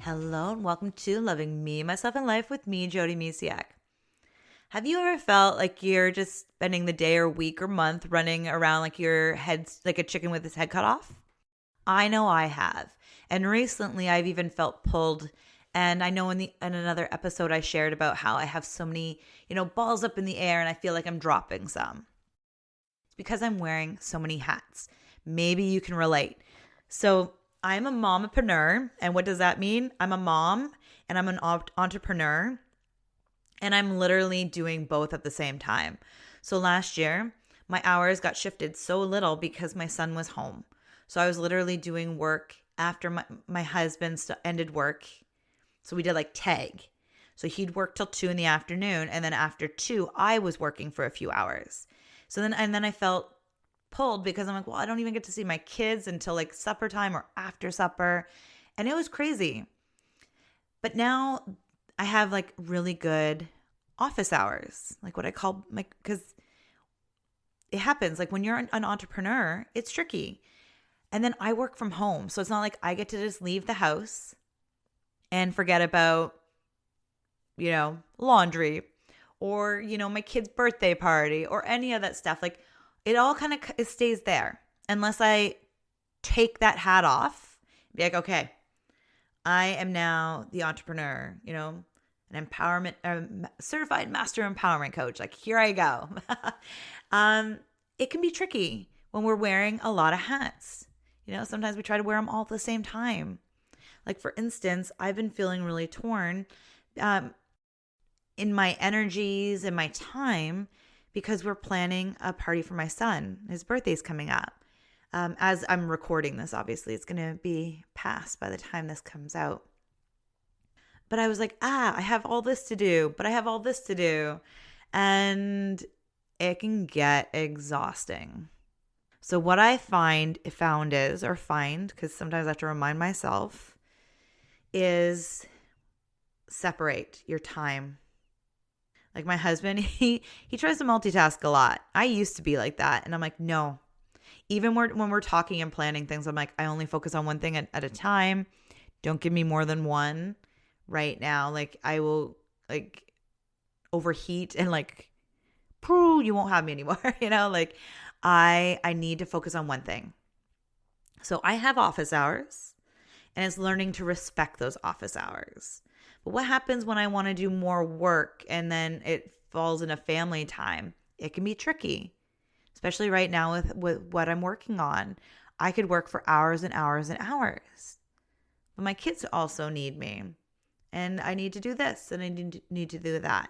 Hello and welcome to Loving Me, Myself, and Life with me, Jody Misiak. Have you ever felt like you're just spending the day or week or month running around like your head's like a chicken with its head cut off? I know I have. And recently I've even felt pulled. And I know in another episode I shared about how I have so many, balls up in the air and I feel like I'm dropping some. It's because I'm wearing so many hats. Maybe you can relate. So I'm a mompreneur, and what does that mean? I'm a mom, and I'm an entrepreneur, and I'm literally doing both at the same time. So last year, my hours got shifted so little because my son was home. So I was literally doing work after my husband ended work. So we did like tag. So he'd work till 2 in the afternoon, and then after 2, I was working for a few hours. So then I felt pulled because I'm like, well, I don't even get to see my kids until like supper time or after supper. And it was crazy. But now I have like really good office hours, like what I call because it happens like when you're an entrepreneur, it's tricky. And then I work from home. So it's not like I get to just leave the house and forget about, laundry or, my kid's birthday party or any of that stuff. Like, it all kind of it stays there unless I take that hat off, be like, okay, I am now the entrepreneur, an empowerment, certified master empowerment coach. Like, here I go. It can be tricky when we're wearing a lot of hats. Sometimes we try to wear them all at the same time. Like, for instance, I've been feeling really torn in my energies and my time because we're planning a party for my son. His birthday's coming up. As I'm recording this, obviously, it's going to be past by the time this comes out. But I was like, I have all this to do, but I have all this to do. And it can get exhausting. So what I found is, because sometimes I have to remind myself, is separate your time. Like my husband, he tries to multitask a lot. I used to be like that. And I'm like, no. Even when we're talking and planning things, I'm like, I only focus on one thing at a time. Don't give me more than one right now. Like I will like overheat and like, you won't have me anymore. Like I need to focus on one thing. So I have office hours and it's learning to respect those office hours. But what happens when I want to do more work and then it falls into family time? It can be tricky, especially right now with what I'm working on. I could work for hours and hours and hours. But my kids also need me. And I need to do this and I need to do that.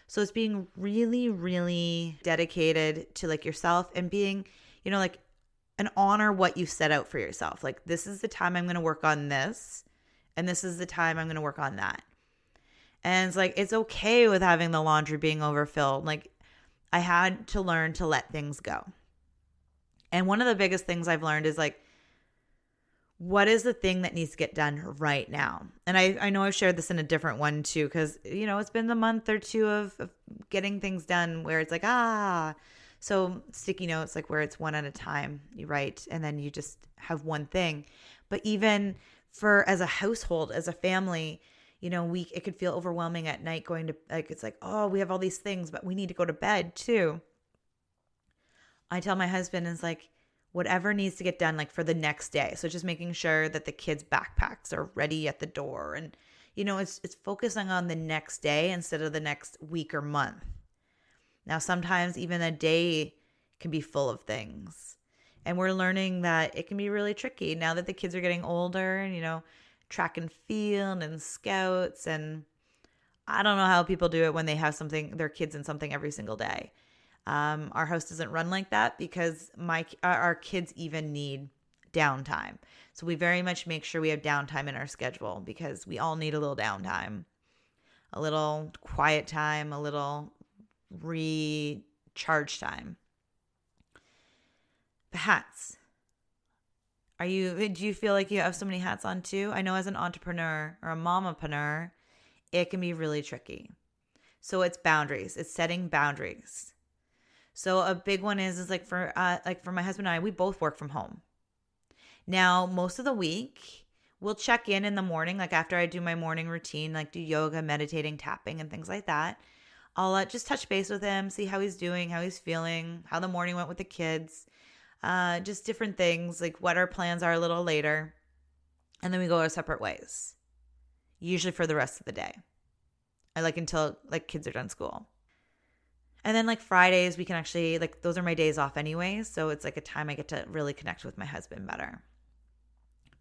So it's being really, really dedicated to like yourself and being, and honor what you set out for yourself. Like, this is the time I'm going to work on this. And this is the time I'm going to work on that. And it's like, it's okay with having the laundry being overfilled. Like, I had to learn to let things go. And one of the biggest things I've learned is like, what is the thing that needs to get done right now? And I know I've shared this in a different one too, because, it's been the month or two of getting things done where it's like, so sticky notes, like where it's one at a time, you write, and then you just have one thing. But even as a household, as a family, it could feel overwhelming at night going to, like, it's like, oh, we have all these things, but we need to go to bed too. I tell my husband, it's like, whatever needs to get done, like for the next day. So just making sure that the kids' backpacks are ready at the door. And, it's focusing on the next day instead of the next week or month. Now, sometimes even a day can be full of things. And we're learning that it can be really tricky now that the kids are getting older and, track and field and scouts. And I don't know how people do it when they have their kids in something every single day. Our house doesn't run like that because our kids even need downtime. So we very much make sure we have downtime in our schedule because we all need a little downtime, a little quiet time, a little recharge time. The hats. Do you feel like you have so many hats on too? I know as an entrepreneur or a mamapreneur, it can be really tricky. So it's boundaries. It's setting boundaries. So a big one is like for my husband and I, we both work from home. Now, most of the week, we'll check in the morning, like after I do my morning routine, like do yoga, meditating, tapping, and things like that. I'll just touch base with him, see how he's doing, how he's feeling, how the morning went with the kids, just different things, like what our plans are a little later. And then we go our separate ways, usually for the rest of the day. I like until like kids are done school. And then like Fridays, we can actually, like those are my days off anyways. So it's like a time I get to really connect with my husband better.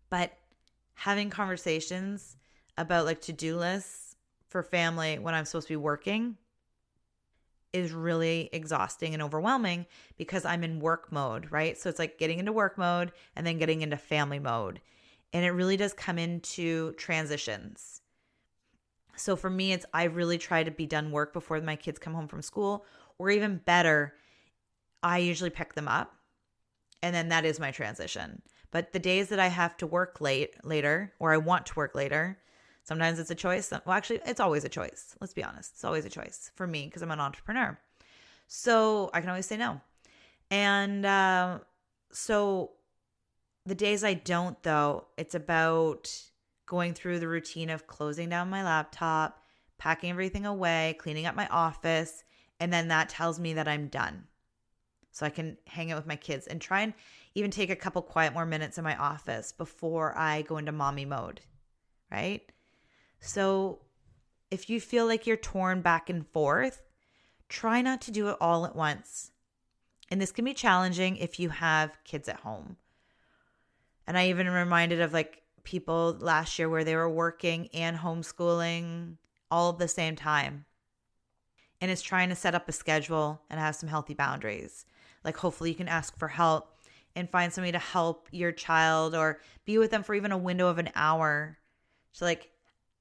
But having conversations about like to-do lists for family when I'm supposed to be working is really exhausting and overwhelming because I'm in work mode, right? So it's like getting into work mode and then getting into family mode. And it really does come into transitions. So for me, I really try to be done work before my kids come home from school, or even better, I usually pick them up. And then that is my transition. But the days that I have to work later, or I want to work later, sometimes it's a choice. Well, actually, it's always a choice. Let's be honest. It's always a choice for me because I'm an entrepreneur. So I can always say no. And so the days I don't, though, it's about going through the routine of closing down my laptop, packing everything away, cleaning up my office, and then that tells me that I'm done. So I can hang out with my kids and try and even take a couple more minutes in my office before I go into mommy mode, right? So if you feel like you're torn back and forth, try not to do it all at once. And this can be challenging if you have kids at home. And I even reminded of like people last year where they were working and homeschooling all at the same time. And it's trying to set up a schedule and have some healthy boundaries. Like hopefully you can ask for help and find somebody to help your child or be with them for even a window of an hour. So like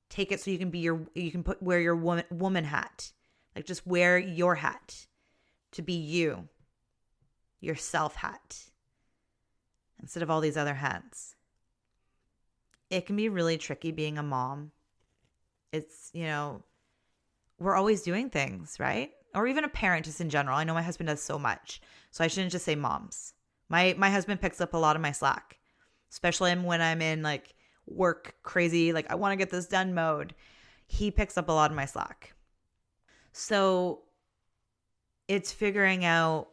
take it so you can wear your woman hat. Like just wear your hat to be you, yourself hat, instead of all these other hats. It can be really tricky being a mom. It's, we're always doing things, right? Or even a parent just in general. I know my husband does so much. So I shouldn't just say moms. My husband picks up a lot of my slack, especially when I'm in like work crazy, like I want to get this done mode. He picks up a lot of my slack. So it's figuring out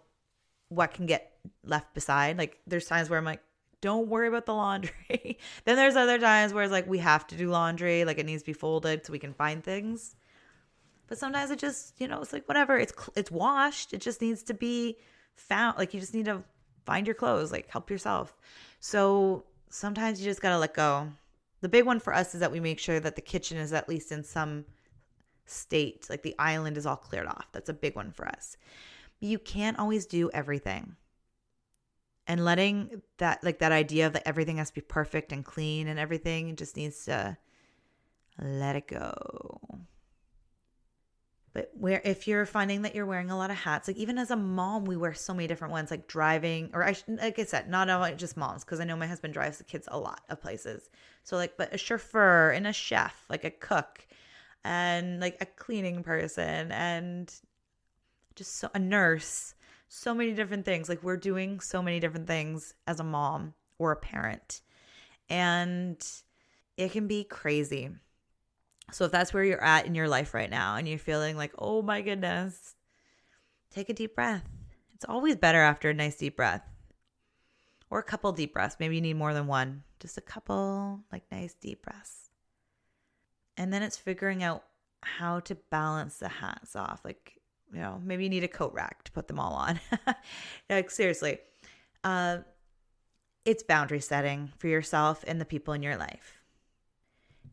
what can get left beside. Like there's times where I'm like, don't worry about the laundry. Then there's other times where it's like we have to do laundry, like it needs to be folded so we can find things. But sometimes it just, it's like whatever. It's washed. It just needs to be found. Like you just need to find your clothes, like help yourself. So sometimes you just got to let go. The big one for us is that we make sure that the kitchen is at least in some state, like the island is all cleared off. That's a big one for us. You can't always do everything. And letting that idea of that everything has to be perfect and clean and everything just needs to let it go. But if you're finding that you're wearing a lot of hats, like even as a mom, we wear so many different ones, like driving, or like I said, not only just moms, because I know my husband drives the kids a lot of places. So like, but a chauffeur and a chef, like a cook and like a cleaning person and just a nurse, so many different things. Like we're doing so many different things as a mom or a parent, and it can be crazy. So if that's where you're at in your life right now and you're feeling like, oh my goodness, take a deep breath. It's always better after a nice deep breath or a couple deep breaths. Maybe you need more than one, just a couple like nice deep breaths. And then it's figuring out how to balance the hats off. Like, maybe you need a coat rack to put them all on. Like seriously, it's boundary setting for yourself and the people in your life.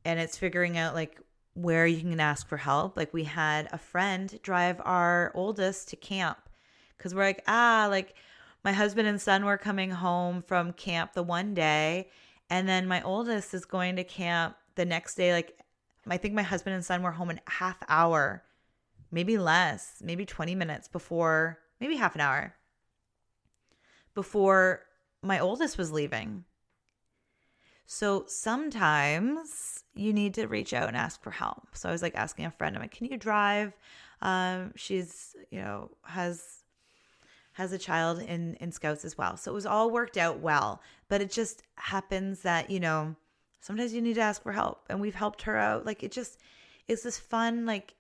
And it's figuring out like where you can ask for help. Like we had a friend drive our oldest to camp because we're like, like my husband and son were coming home from camp the one day. And then my oldest is going to camp the next day. Like I think my husband and son were home in a half hour, maybe less, maybe 20 minutes before, maybe half an hour before my oldest was leaving. So sometimes you need to reach out and ask for help. So I was like asking a friend, I'm like, can you drive? She's, has a child in Scouts as well. So it was all worked out well, but it just happens that, Sometimes you need to ask for help, and we've helped her out. Like it's this fun, like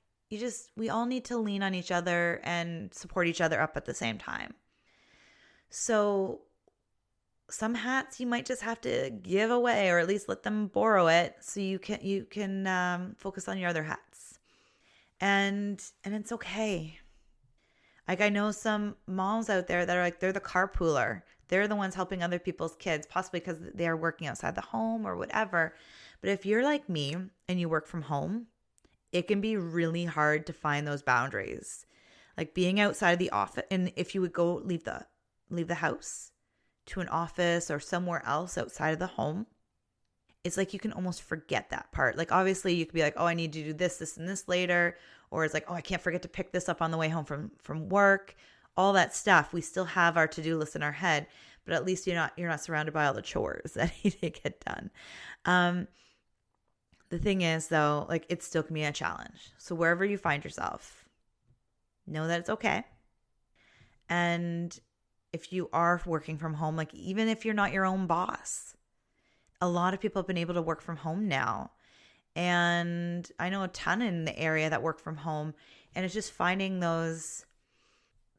we all need to lean on each other and support each other up at the same time. So some hats you might just have to give away, or at least let them borrow it, so you can focus on your other hats, and it's okay. Like I know some moms out there that are like, they're the carpooler. They're the ones helping other people's kids, possibly because they are working outside the home or whatever. But if you're like me and you work from home, it can be really hard to find those boundaries. Like being outside of the office, and if you would go leave the house to an office or somewhere else outside of the home, it's like you can almost forget that part. Like obviously you could be like, oh, I need to do this, and this later. Or it's like, oh, I can't forget to pick this up on the way home from work. All that stuff. We still have our to-do list in our head, but at least you're not surrounded by all the chores that need to get done. The thing is though, like it still can be a challenge. So wherever you find yourself, know that it's okay. And if you are working from home, like even if you're not your own boss, a lot of people have been able to work from home now. And I know a ton in the area that work from home, and it's just finding those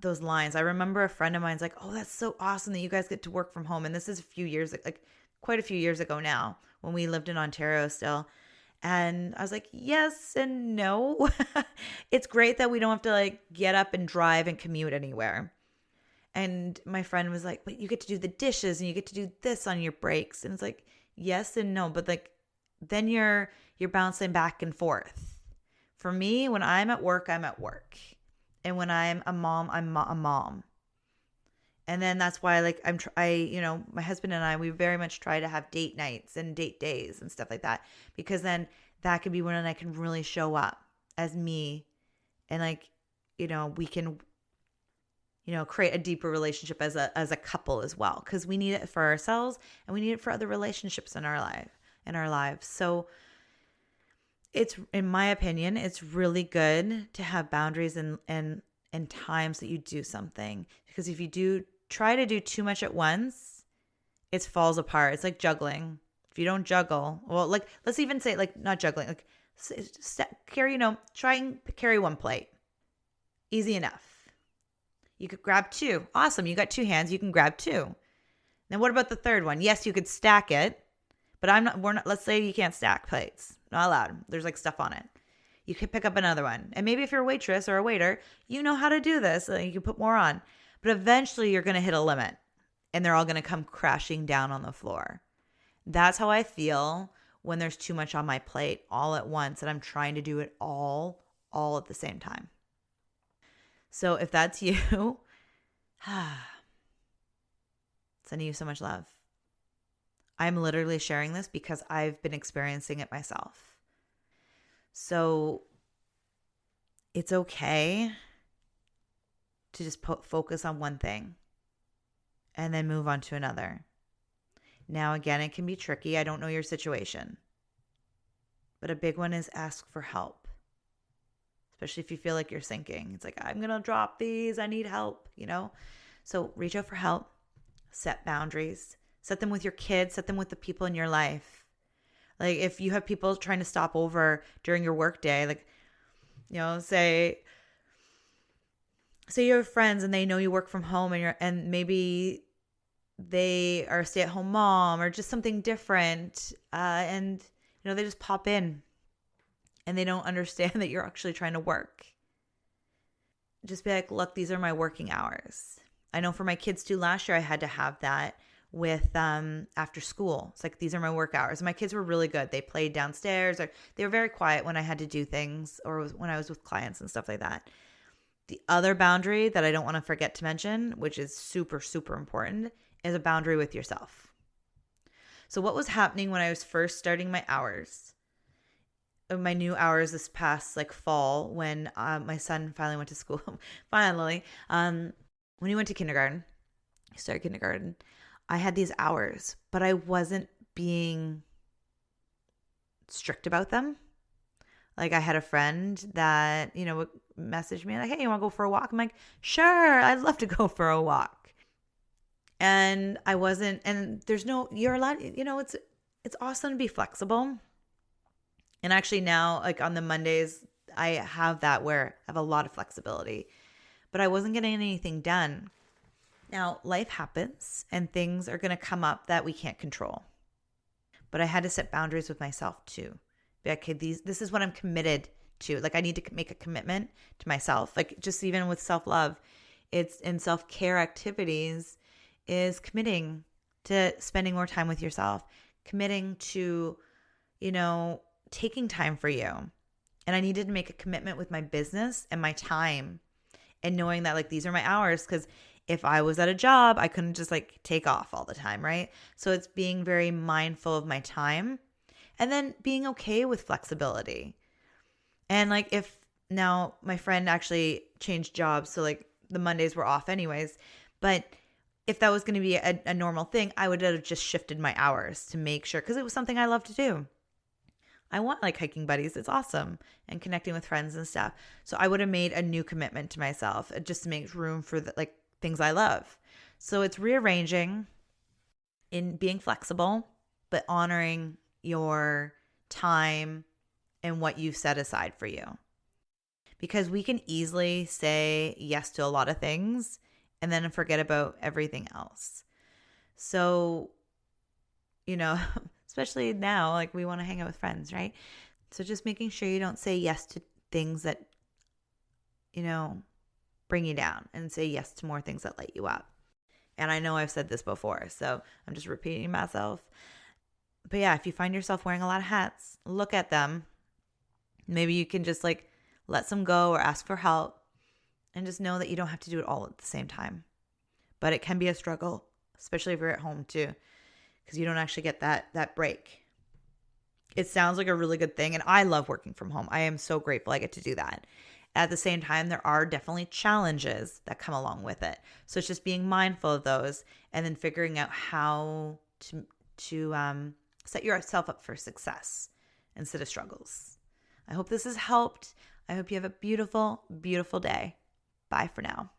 lines. I remember a friend of mine's like, oh, that's so awesome that you guys get to work from home. And this is quite a few years ago now, when we lived in Ontario still. And I was like, yes and no. It's great that we don't have to like get up and drive and commute anywhere. And my friend was like, but you get to do the dishes and you get to do this on your breaks. And it's like, yes and no. But like, then you're bouncing back and forth. For me, when I'm at work, I'm at work. And when I'm a mom, I'm a mom. And then that's why like my husband and I, we very much try to have date nights and date days and stuff like that, because then that could be when I can really show up as me, and like, we can, create a deeper relationship as a couple as well, because we need it for ourselves and we need it for other relationships in our lives. So it's, in my opinion, it's really good to have boundaries and times that you do something, because if you do try to do too much at once, it falls apart. It's like juggling. If you don't juggle, well, like let's even say like not juggling, like try and carry one plate. Easy enough. You could grab two. Awesome. You got two hands. You can grab two. Now what about the third one? Yes, you could stack it, but let's say you can't stack plates. Not allowed. There's like stuff on it. You could pick up another one. And maybe if you're a waitress or a waiter, you know how to do this. You can put more on. But eventually you're going to hit a limit, and they're all going to come crashing down on the floor. That's how I feel when there's too much on my plate all at once, and I'm trying to do it all at the same time. So if that's you, sending you so much love. I'm literally sharing this because I've been experiencing it myself. So it's okay to just focus on one thing and then move on to another. Now, again, it can be tricky. I don't know your situation. But a big one is ask for help. Especially if you feel like you're sinking. It's like, I'm going to drop these. I need help, So reach out for help. Set boundaries. Set them with your kids. Set them with the people in your life. Like if you have people trying to stop over during your work day, like, say you have friends and they know you work from home, and maybe they are a stay-at-home mom or just something different, and they just pop in and they don't understand that you're actually trying to work. Just be like, look, these are my working hours. I know for my kids too, last year I had to have that with after school. It's like, these are my work hours. And my kids were really good. They played downstairs, or they were very quiet when I had to do things, or when I was with clients and stuff like that. The other boundary that I don't want to forget to mention, which is super, super important, is a boundary with yourself. So what was happening when I was first starting my new hours this past fall, when my son finally went to school, when he went to kindergarten, he started kindergarten, I had these hours, but I wasn't being strict about them. Like I had a friend that, would message me like, hey, you want to go for a walk? I'm like, sure, I'd love to go for a walk. And I wasn't, and you're allowed, it's awesome to be flexible. And actually now, like on the Mondays, I have that where I have a lot of flexibility, but I wasn't getting anything done. Now, life happens and things are going to come up that we can't control. But I had to set boundaries with myself too. Be like, okay, this is what I'm committed to. Like I need to make a commitment to myself. Like just even with self-love, it's in self-care activities is committing to spending more time with yourself, committing to, taking time for you. And I needed to make a commitment with my business and my time and knowing that like these are my hours, because if I was at a job, I couldn't just like take off all the time, right? So it's being very mindful of my time and then being okay with flexibility. And like if now my friend actually changed jobs, so like the Mondays were off anyways, but if that was going to be a normal thing, I would have just shifted my hours to make sure, because it was something I love to do. I want like hiking buddies. It's awesome. And connecting with friends and stuff. So I would have made a new commitment to myself just to make room for the, like things I love. So it's rearranging in being flexible, but honoring your time and what you've set aside for you. Because we can easily say yes to a lot of things and then forget about everything else. So, especially now, like we want to hang out with friends, right? So just making sure you don't say yes to things that, bring you down, and say yes to more things that light you up. And I know I've said this before, so I'm just repeating myself. But yeah, if you find yourself wearing a lot of hats, look at them. Maybe you can just like let some go or ask for help, and just know that you don't have to do it all at the same time. But it can be a struggle, especially if you're at home too, because you don't actually get that break. It sounds like a really good thing, and I love working from home. I am so grateful I get to do that. At the same time, there are definitely challenges that come along with it. So it's just being mindful of those and then figuring out how to set yourself up for success instead of struggles. I hope this has helped. I hope you have a beautiful, beautiful day. Bye for now.